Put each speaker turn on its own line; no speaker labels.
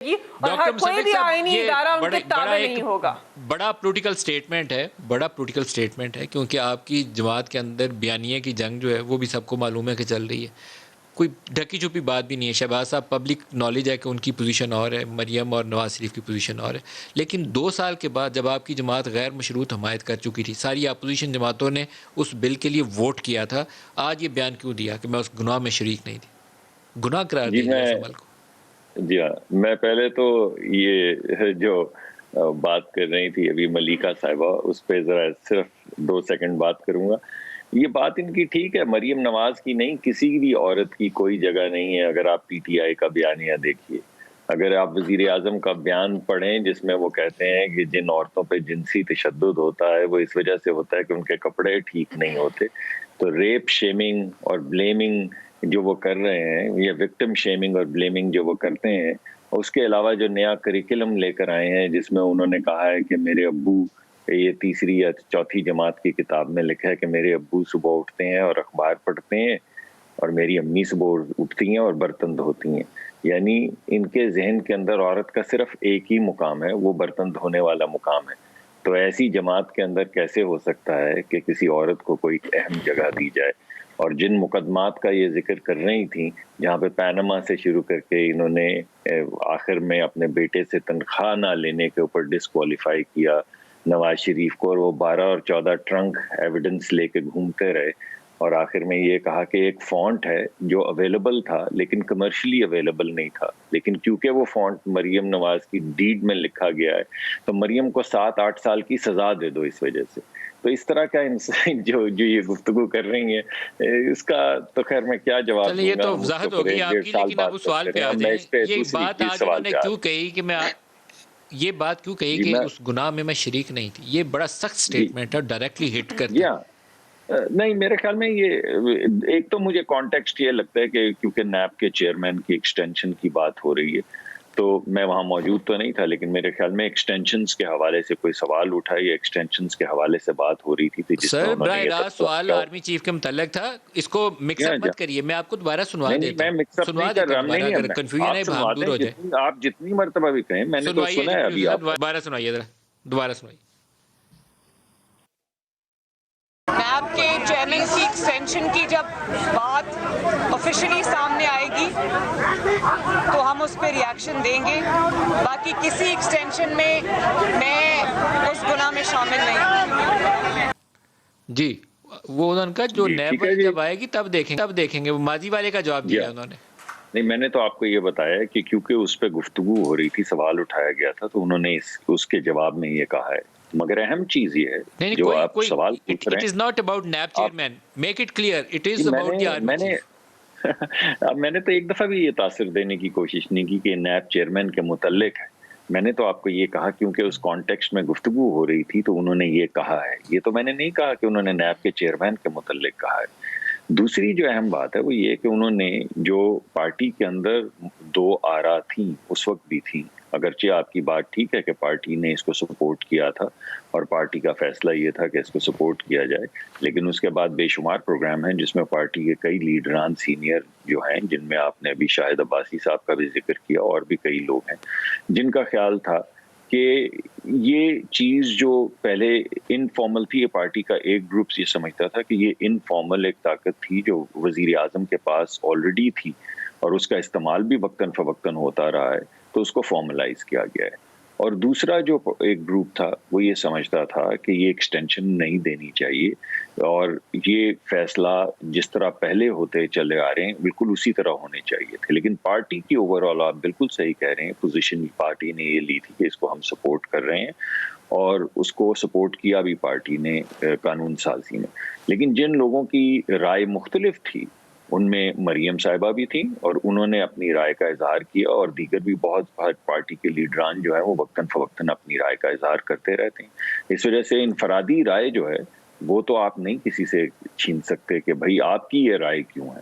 اور ہر کوئی بھی آئینی ادارہ ان کے تابع نہیں ہوگا.
بڑا پولیٹیکل سٹیٹمنٹ ہے کیونکہ آپ کی جماعت کے اندر بیانیے کی جنگ جو ہے وہ بھی سب کو معلوم ہے کہ چل رہی ہے. کوئی ڈھکی چھپی بات بھی نہیں ہے. شہباز صاحب پبلک نالج ہے کہ ان کی پوزیشن اور ہے, مریم اور نواز شریف کی پوزیشن اور ہے. لیکن 2 سال کے بعد جب آپ کی جماعت غیر مشروط حمایت کر چکی تھی, ساری اپوزیشن جماعتوں نے اس بل کے لیے ووٹ کیا تھا, آج یہ بیان کیوں دیا کہ میں اس گناہ میں شریک نہیں تھی؟ گناہ قرار دیا گیا اس عمل کو.
جی ہاں, میں پہلے تو یہ جو بات کر رہی تھی ابھی ملیکہ صاحبہ, اس پہ ذرا صرف 2 سیکنڈ بات کروں گا. یہ بات ان کی ٹھیک ہے, مریم نواز کی نہیں, کسی بھی عورت کی کوئی جگہ نہیں ہے. اگر آپ پی ٹی آئی کا بیانیہ دیکھیے, اگر آپ وزیر اعظم کا بیان پڑھیں جس میں وہ کہتے ہیں کہ جن عورتوں پہ جنسی تشدد ہوتا ہے وہ اس وجہ سے ہوتا ہے کہ ان کے کپڑے ٹھیک نہیں ہوتے, تو ریپ شیمنگ اور بلیمنگ جو وہ کر رہے ہیں, یا وکٹم شیمنگ اور بلیمنگ جو وہ کرتے ہیں, اس کے علاوہ جو نیا کریکلم لے کر آئے ہیں جس میں انہوں نے کہا ہے کہ میرے ابو, یہ 3 یا 4 جماعت کی کتاب میں لکھا ہے کہ میرے ابو صبح اٹھتے ہیں اور اخبار پڑھتے ہیں, اور میری امی صبح اٹھتی ہیں اور برتن دھوتی ہیں. یعنی ان کے ذہن کے اندر عورت کا صرف ایک ہی مقام ہے, وہ برتن دھونے والا مقام ہے. تو ایسی جماعت کے اندر کیسے ہو سکتا ہے کہ کسی عورت کو کوئی اہم جگہ دی جائے؟ اور جن مقدمات کا یہ ذکر کر رہی تھیں, جہاں پہ پیناما سے شروع کر کے انہوں نے آخر میں اپنے بیٹے سے تنخواہ نہ لینے کے اوپر ڈسکوالیفائی کیا نواز شریف کو, اور وہ 12 اور 14 ٹرنک ایویڈنس لے کے گھومتے رہے, اور آخر میں یہ کہا کہ ایک فونٹ ہے جو اویلیبل تھا لیکن کمرشلی اویلیبل نہیں تھا, لیکن کیونکہ وہ فونٹ مریم نواز کی ڈیڈ میں لکھا گیا ہے تو مریم کو 7-8 سال کی سزا دے دو اس وجہ سے. تو اس طرح کا انسان جو یہ گفتگو کر رہی ہیں, اس کا تو خیر میں کیا جواب دوں گا.
یہ تو وضاحت ہو گئی آپ کی, لیکن اب اس سوال پہ آ جائیں. یہ بات آج انہوں نے کیوں کہی کہ یہ بات کیوں کہی کہ اس گناہ میں شریک نہیں تھی؟ یہ بڑا سخت سٹیٹمنٹ ہے, ڈائریکٹلی ہٹ کرتا ہے.
نہیں, میرے خیال میں یہ ایک تو مجھے کانٹیکسٹ یہ لگتا ہے کہ کیونکہ نیب کے چیئرمین کی ایکسٹینشن کی بات ہو رہی ہے, تو میں وہاں موجود تو نہیں تھا, لیکن میرے خیال میں ایکسٹینشنز کے حوالے سے کوئی سوال اٹھا یا ایکسٹینشنز کے حوالے سے بات ہو رہی تھی.
سر براہ راست سوال آرمی چیف کے متعلق تھا, اس کو مکس اپ مت کریے, میں آپ کو دوبارہ سنوا دیتا ہوں. سنوا دیتا ہوں اگر کنفیوژن ہے, بھاگ دور ہو جائے.
آپ جتنی مرتبہ بھی کہیں, میں نے تو سنا ہے ابھی. آپ
دوبارہ سنائیے, دوبارہ سنائیے.
نیب کے چیئرمین کی ایکسٹینشن کی جب بات آفیشلی سامنے آئے گی تو ہم اس پہ ریاکشن دیں گے. باقی کسی ایکسٹینشن میں اس گناہ میں شامل نہیں ہوں.
جی, وہ انہوں کا جو نیب جب آئے گی تب دیکھیں گے. وہ ماضی والے کا جواب دیا انہوں نے.
نہیں, میں نے تو آپ کو یہ بتایا کہ کیونکہ اس پہ گفتگو ہو رہی تھی, سوال اٹھایا گیا تھا, تو انہوں نے اس کے جواب میں یہ کہا ہے. مگر اہم چیز یہ ہے جو آپ سوال پوچھ رہے ہیں,
it is not about NAB chairman, make it clear, it is about the army chief.
میں نے تو ایک دفعہ بھی یہ تاثر دینے کی کوشش نہیں کی کہ نیب چیئرمین کے متعلق ہے. میں نے تو آپ کو یہ کہا کیونکہ اس کانٹیکسٹ میں گفتگو ہو رہی تھی تو انہوں نے یہ کہا ہے. یہ تو میں نے نہیں کہا کہ انہوں نے نیب کے چیئرمین کے متعلق کہا ہے. دوسری جو اہم بات ہے وہ یہ کہ انہوں نے جو پارٹی کے اندر 2 آرا تھیں اس وقت بھی تھیں, اگرچہ آپ کی بات ٹھیک ہے کہ پارٹی نے اس کو سپورٹ کیا تھا اور پارٹی کا فیصلہ یہ تھا کہ اس کو سپورٹ کیا جائے, لیکن اس کے بعد بے شمار پروگرام ہیں جس میں پارٹی کے کئی لیڈران سینئر جو ہیں, جن میں آپ نے ابھی شاہد عباسی صاحب کا بھی ذکر کیا, اور بھی کئی لوگ ہیں جن کا خیال تھا کہ یہ چیز جو پہلے انفارمل تھی, یہ پارٹی کا ایک گروپ یہ سمجھتا تھا کہ یہ انفارمل ایک طاقت تھی جو وزیر اعظم کے پاس آلریڈی تھی اور اس کا استعمال بھی وقتاً فوقتاً ہوتا رہا ہے, تو اس کو فارملائز کیا گیا ہے. اور دوسرا جو ایک گروپ تھا وہ یہ سمجھتا تھا کہ یہ ایکسٹینشن نہیں دینی چاہیے, اور یہ فیصلہ جس طرح پہلے ہوتے چلے آ رہے ہیں بالکل اسی طرح ہونے چاہیے تھے. لیکن پارٹی کی اوور آل آپ بالکل صحیح کہہ رہے ہیں, پوزیشن پارٹی نے یہ لی تھی کہ اس کو ہم سپورٹ کر رہے ہیں, اور اس کو سپورٹ کیا بھی پارٹی نے قانون سازی میں. لیکن جن لوگوں کی رائے مختلف تھی ان میں مریم صاحبہ بھی تھیں, اور انہوں نے اپنی رائے کا اظہار کیا, اور دیگر بھی بہت پارٹی کے لیڈران جو ہیں وہ وقتاً فوقتاً اپنی رائے کا اظہار کرتے رہتے ہیں. اس وجہ سے انفرادی رائے جو ہے وہ تو آپ نہیں کسی سے چھین سکتے کہ بھائی آپ کی یہ رائے کیوں ہے.